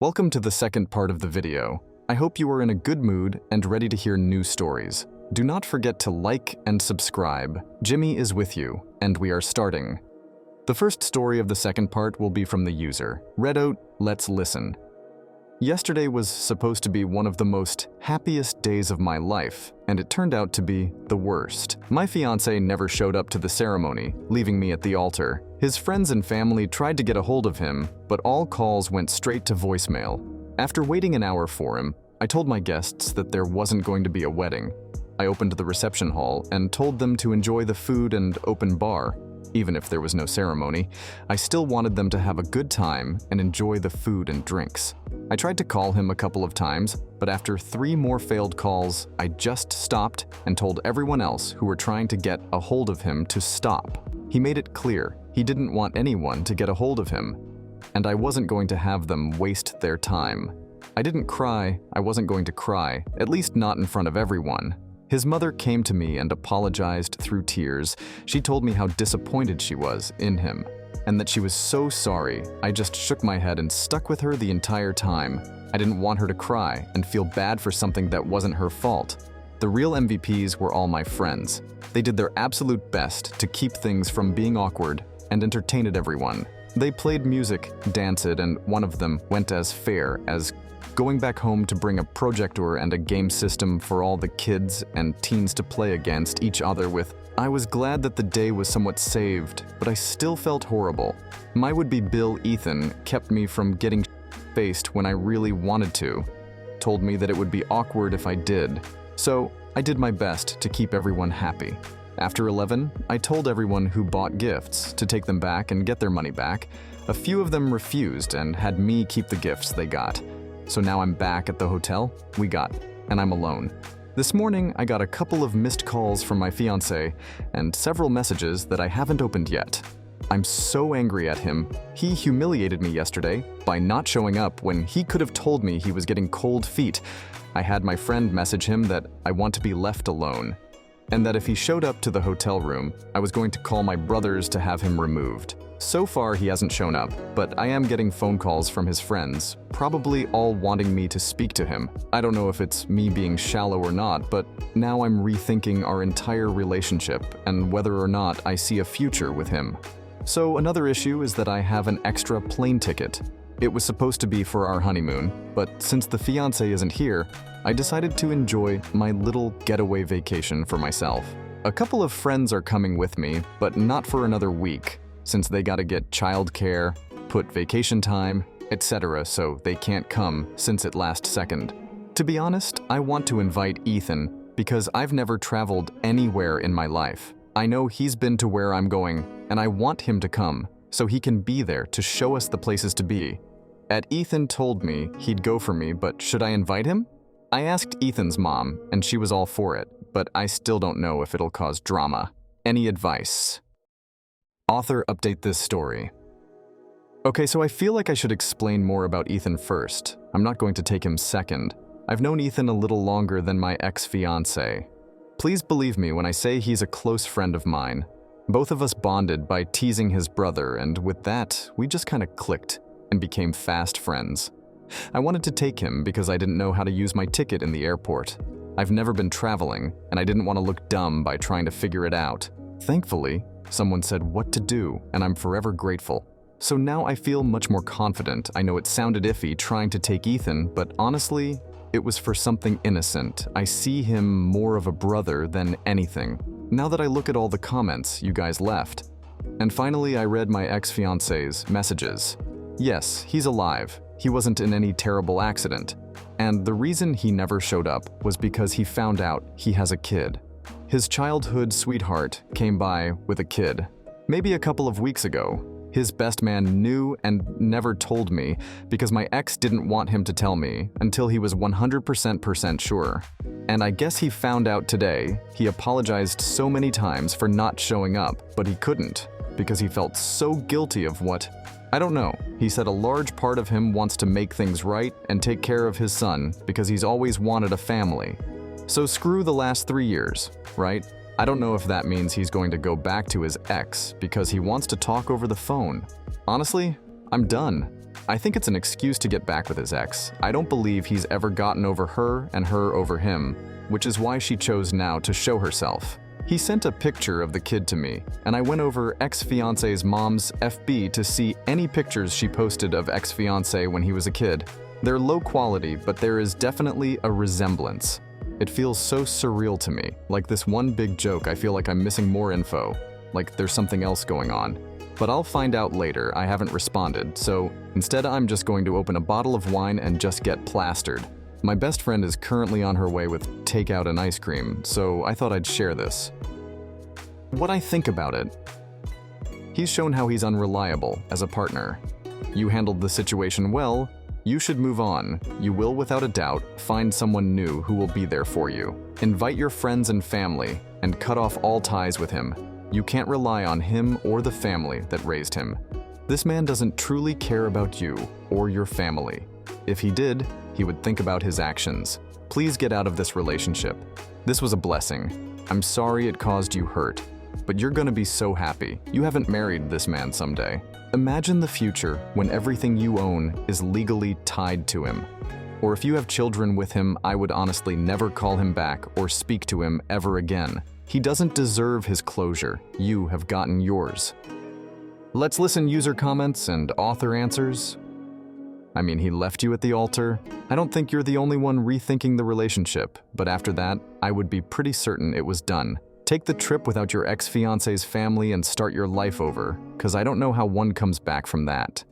Welcome to the second part of the video. I hope you are in a good mood and ready to hear new stories. Do not forget to like and subscribe. Jimmy is with you, and we are starting. The first story of the second part will be from the user. Redout, let's listen. Yesterday was supposed to be one of the most happiest days of my life, and it turned out to be the worst. My fiance never showed up to the ceremony, leaving me at the altar. His friends and family tried to get a hold of him, but all calls went straight to voicemail. After waiting an hour for him, I told my guests that there wasn't going to be a wedding. I opened the reception hall and told them to enjoy the food and open bar. Even if there was no ceremony, I still wanted them to have a good time and enjoy the food and drinks. I tried to call him a couple of times, but after 3 more failed calls, I just stopped and told everyone else who were trying to get a hold of him to stop. He made it clear he didn't want anyone to get a hold of him, and I wasn't going to have them waste their time. I didn't cry, I wasn't going to cry, at least not in front of everyone. His mother came to me and apologized through tears. She told me how disappointed she was in him, and that she was so sorry. I just shook my head and stuck with her the entire time. I didn't want her to cry and feel bad for something that wasn't her fault. The real MVPs were all my friends. They did their absolute best to keep things from being awkward and entertained everyone. They played music, danced, and one of them went as far as going back home to bring a projector and a game system for all the kids and teens to play against each other with. I was glad that the day was somewhat saved, but I still felt horrible. My would-be Bill Ethan kept me from getting faced when I really wanted to. Told me that it would be awkward if I did. So I did my best to keep everyone happy. After 11, I told everyone who bought gifts to take them back and get their money back. A few of them refused and had me keep the gifts they got. So now I'm back at the hotel and I'm alone. This morning, I got a couple of missed calls from my fiance and several messages that I haven't opened yet. I'm so angry at him. He humiliated me yesterday by not showing up when he could have told me he was getting cold feet. I had my friend message him that I want to be left alone, and that if he showed up to the hotel room, I was going to call my brothers to have him removed. So far, he hasn't shown up, but I am getting phone calls from his friends, probably all wanting me to speak to him. I don't know if it's me being shallow or not, but now I'm rethinking our entire relationship and whether or not I see a future with him. So another issue is that I have an extra plane ticket. It was supposed to be for our honeymoon, but since the fiancé isn't here, I decided to enjoy my little getaway vacation for myself. A couple of friends are coming with me, but not for another week, since they gotta get childcare, put vacation time, etc., so they can't come since it last second. To be honest, I want to invite Ethan because I've never traveled anywhere in my life. I know he's been to where I'm going, and I want him to come so he can be there to show us the places to be. Ethan told me he'd go for me, but should I invite him? I asked Ethan's mom, and she was all for it, but I still don't know if it'll cause drama. Any advice? Author update this story. Okay, so I feel like I should explain more about Ethan first. I'm not going to take him second. I've known Ethan a little longer than my ex-fiancé. Please believe me when I say he's a close friend of mine. Both of us bonded by teasing his brother, and with that, we just kind of clicked and became fast friends. I wanted to take him because I didn't know how to use my ticket in the airport. I've never been traveling, and I didn't want to look dumb by trying to figure it out. Thankfully, someone said what to do, and I'm forever grateful. So now I feel much more confident. I know it sounded iffy trying to take Ethan, but honestly, it was for something innocent. I see him more of a brother than anything, now that I look at all the comments you guys left. And finally, I read my ex-fiancé's messages. Yes, he's alive. He wasn't in any terrible accident. And the reason he never showed up was because he found out he has a kid. His childhood sweetheart came by with a kid. Maybe a couple of weeks ago. His best man knew and never told me because my ex didn't want him to tell me until he was 100% sure. And I guess he found out today. He apologized so many times for not showing up, but he couldn't because he felt so guilty of what. I don't know. He said a large part of him wants to make things right and take care of his son because he's always wanted a family. So screw the last 3 years, right? I don't know if that means he's going to go back to his ex because he wants to talk over the phone. Honestly, I'm done. I think it's an excuse to get back with his ex. I don't believe he's ever gotten over her and her over him, which is why she chose now to show herself. He sent a picture of the kid to me, and I went over ex-fiance's mom's FB to see any pictures she posted of ex-fiance when he was a kid. They're low quality, but there is definitely a resemblance. It feels so surreal to me, like this one big joke. I feel like I'm missing more info, like there's something else going on. But I'll find out later. I haven't responded, so instead I'm just going to open a bottle of wine and just get plastered. My best friend is currently on her way with takeout and ice cream, so I thought I'd share this. What I think about it. He's shown how he's unreliable as a partner. You handled the situation well. You should move on. You will, without a doubt, find someone new who will be there for you. Invite your friends and family and cut off all ties with him. You can't rely on him or the family that raised him. This man doesn't truly care about you or your family. If he did, he would think about his actions. Please get out of this relationship. This was a blessing. I'm sorry it caused you hurt, but you're gonna be so happy. You haven't married this man someday. Imagine the future when everything you own is legally tied to him. Or if you have children with him, I would honestly never call him back or speak to him ever again. He doesn't deserve his closure. You have gotten yours. Let's listen user comments and author answers. I mean, he left you at the altar. I don't think you're the only one rethinking the relationship, but after that, I would be pretty certain it was done. Take the trip without your ex-fiance's family and start your life over, because I don't know how one comes back from that.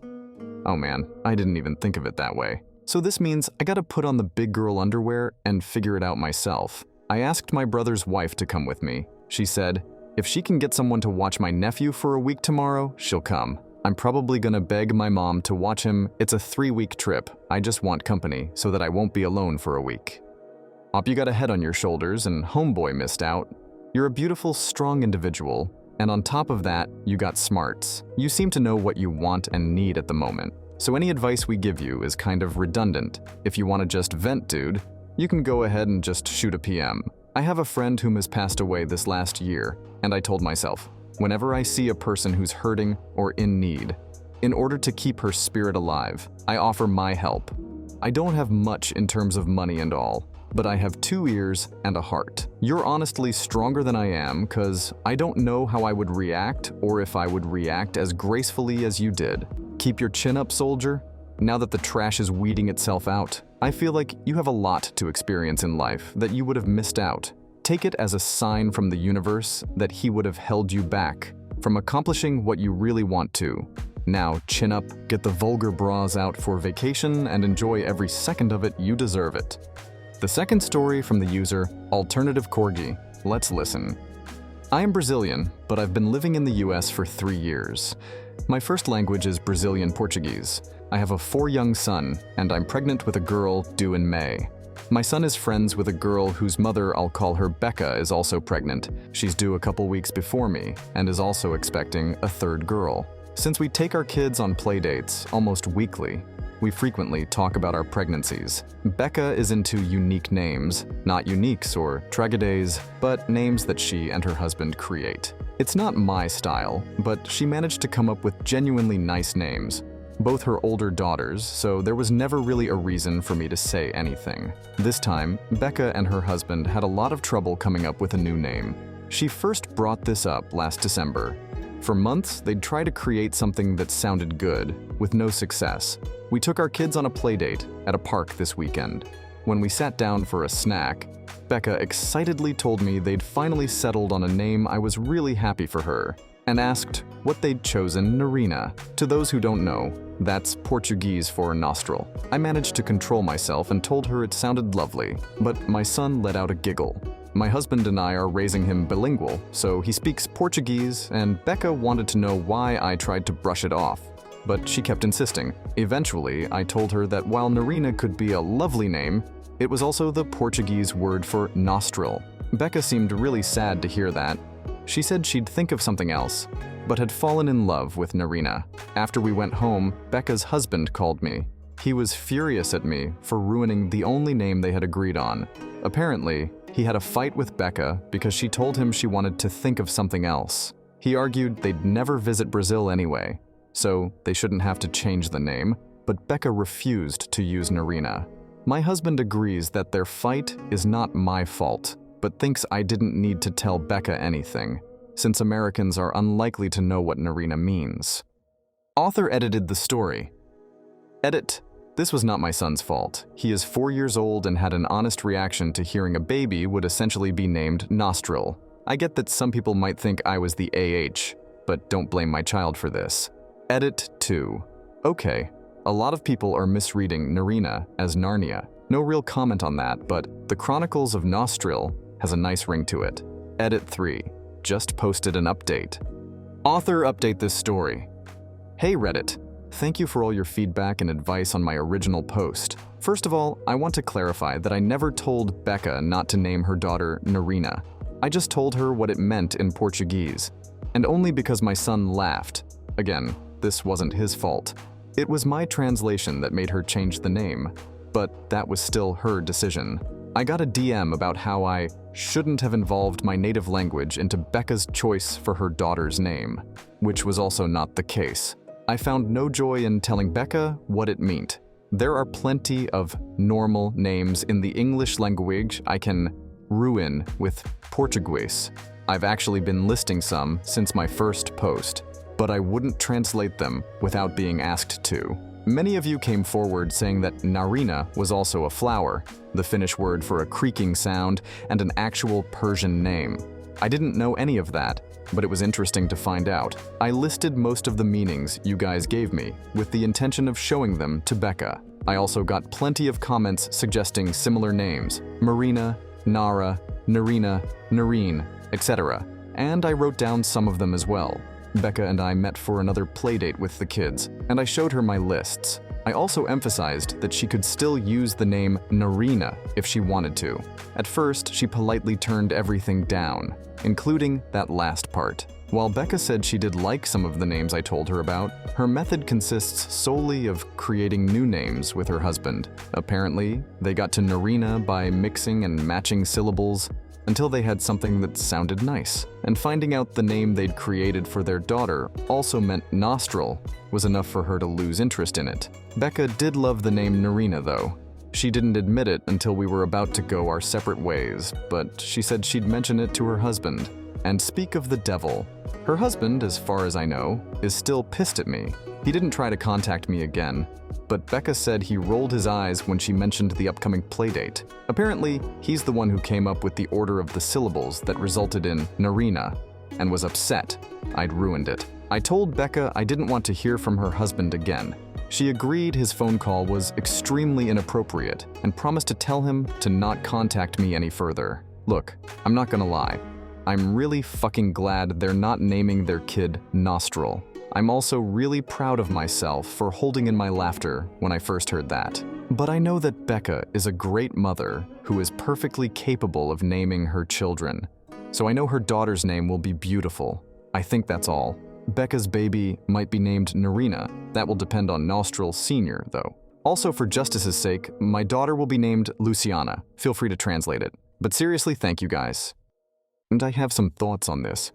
Oh man, I didn't even think of it that way. So this means I gotta put on the big girl underwear and figure it out myself. I asked my brother's wife to come with me. She said, if she can get someone to watch my nephew for a week tomorrow, she'll come. I'm probably gonna beg my mom to watch him. It's a 3-week trip. I just want company so that I won't be alone for a week. Op, you got a head on your shoulders and homeboy missed out. You're a beautiful, strong individual, and on top of that, you got smarts. You seem to know what you want and need at the moment. So any advice we give you is kind of redundant. If you want to just vent, dude, you can go ahead and just shoot a PM. I have a friend whom has passed away this last year, and I told myself, whenever I see a person who's hurting or in need, in order to keep her spirit alive, I offer my help. I don't have much in terms of money and all, but I have 2 ears and a heart. You're honestly stronger than I am, cause I don't know how I would react or if I would react as gracefully as you did. Keep your chin up, soldier. Now that the trash is weeding itself out, I feel like you have a lot to experience in life that you would have missed out. Take it as a sign from the universe that he would have held you back from accomplishing what you really want to. Now, chin up, get the vulgar bras out for vacation, and enjoy every second of it. You deserve it. The second story from the user, Alternative Corgi. Let's listen. I am Brazilian, but I've been living in the US for 3 years. My first language is Brazilian Portuguese. I have a 4 young son, and I'm pregnant with a girl due in May. My son is friends with a girl whose mother, I'll call her Becca, is also pregnant. She's due a couple weeks before me, and is also expecting a 3rd girl. Since we take our kids on play dates almost weekly, we frequently talk about our pregnancies. Becca is into unique names, not uniques or tragedies, but names that she and her husband create. It's not my style, but she managed to come up with genuinely nice names. Both her older daughters, so there was never really a reason for me to say anything. This time, Becca and her husband had a lot of trouble coming up with a new name. She first brought this up last December. For months, they'd try to create something that sounded good, with no success. We took our kids on a play date at a park this weekend. When we sat down for a snack, Becca excitedly told me they'd finally settled on a name. I was really happy for her, and asked what they'd chosen Narina. To those who don't know, that's Portuguese for nostril. I managed to control myself and told her it sounded lovely, but my son let out a giggle. My husband and I are raising him bilingual, so he speaks Portuguese, and Becca wanted to know why I tried to brush it off, but she kept insisting. Eventually, I told her that while Narina could be a lovely name, it was also the Portuguese word for nostril. Becca seemed really sad to hear that. She said she'd think of something else, but had fallen in love with Narina. After we went home, Becca's husband called me. He was furious at me for ruining the only name they had agreed on. Apparently, he had a fight with Becca because she told him she wanted to think of something else. He argued they'd never visit Brazil anyway, so they shouldn't have to change the name, but Becca refused to use Narina. My husband agrees that their fight is not my fault, but thinks I didn't need to tell Becca anything, since Americans are unlikely to know what Narina means. Author edited the story. Edit. This was not my son's fault. He is 4 years old and had an honest reaction to hearing a baby would essentially be named Nostril. I get that some people might think I was the AH, but don't blame my child for this. Edit 2. Okay, a lot of people are misreading Narina as Narnia. No real comment on that, but the Chronicles of Nostril has a nice ring to it. Edit 3. Just posted an update. Author update this story. Hey Reddit. Thank you for all your feedback and advice on my original post. First of all, I want to clarify that I never told Becca not to name her daughter Narina. I just told her what it meant in Portuguese, and only because my son laughed. Again, this wasn't his fault. It was my translation that made her change the name, but that was still her decision. I got a DM about how I shouldn't have involved my native language into Becca's choice for her daughter's name, which was also not the case. I found no joy in telling Becca what it meant. There are plenty of normal names in the English language I can ruin with Portuguese. I've actually been listing some since my first post, but I wouldn't translate them without being asked to. Many of you came forward saying that Narina was also a flower, the Finnish word for a creaking sound, and an actual Persian name. I didn't know any of that, but it was interesting to find out. I listed most of the meanings you guys gave me, with the intention of showing them to Becca. I also got plenty of comments suggesting similar names: Marina, Nara, Narina, Nareen, etc. And I wrote down some of them as well. Becca and I met for another playdate with the kids, and I showed her my lists. I also emphasized that she could still use the name Narina if she wanted to. At first, she politely turned everything down, including that last part. While Becca said she did like some of the names I told her about, her method consists solely of creating new names with her husband. Apparently, they got to Narina by mixing and matching syllables until they had something that sounded nice. And finding out the name they'd created for their daughter also meant Nostril was enough for her to lose interest in it. Becca did love the name Narina though. She didn't admit it until we were about to go our separate ways, but she said she'd mention it to her husband. And speak of the devil, her husband, as far as I know, is still pissed at me. He didn't try to contact me again, but Becca said he rolled his eyes when she mentioned the upcoming playdate. Apparently, he's the one who came up with the order of the syllables that resulted in Narina, and was upset I'd ruined it. I told Becca I didn't want to hear from her husband again. She agreed his phone call was extremely inappropriate and promised to tell him to not contact me any further. Look, I'm not gonna lie. I'm really fucking glad they're not naming their kid Nostril. I'm also really proud of myself for holding in my laughter when I first heard that. But I know that Becca is a great mother who is perfectly capable of naming her children. So I know her daughter's name will be beautiful. I think that's all. Becca's baby might be named Narina. That will depend on Nostril Sr., though. Also, for justice's sake, my daughter will be named Luciana. Feel free to translate it. But seriously, thank you guys. And I have some thoughts on this.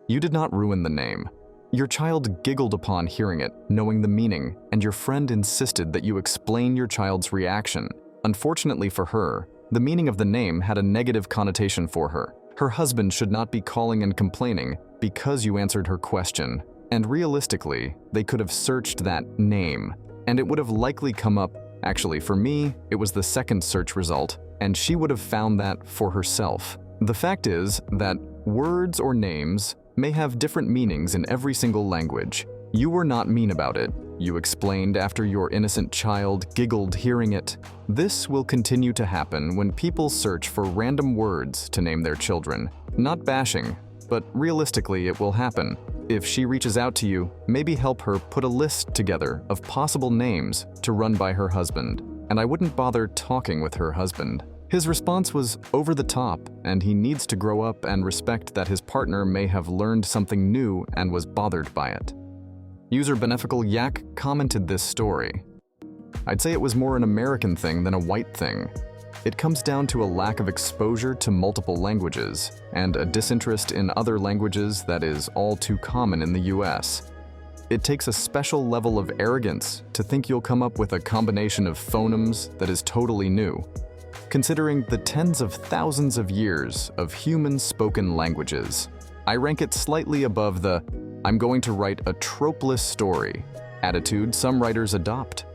You did not ruin the name. Your child giggled upon hearing it, knowing the meaning, and your friend insisted that you explain your child's reaction. Unfortunately for her, the meaning of the name had a negative connotation for her. Her husband should not be calling and complaining because you answered her question. And realistically, they could have searched that name, and it would have likely come up. Actually, for me, it was the second search result, and she would have found that for herself. The fact is that words or names may have different meanings in every single language. You were not mean about it. You explained after your innocent child giggled hearing it. This will continue to happen when people search for random words to name their children. Not bashing, but realistically it will happen. If she reaches out to you, maybe help her put a list together of possible names to run by her husband. And I wouldn't bother talking with her husband. His response was over the top, and he needs to grow up and respect that his partner may have learned something new and was bothered by it. User Beneficial Yak commented this story. I'd say it was more an American thing than a white thing. It comes down to a lack of exposure to multiple languages, and a disinterest in other languages that is all too common in the US. It takes a special level of arrogance to think you'll come up with a combination of phonemes that is totally new, considering the tens of thousands of years of human spoken languages. I rank it slightly above the "I'm going to write a tropeless story" attitude some writers adopt.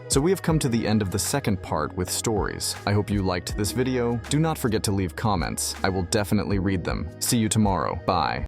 So we have come to the end of the second part with stories. I hope you liked this video. Do not forget to leave comments. I will definitely read them. See you tomorrow. Bye.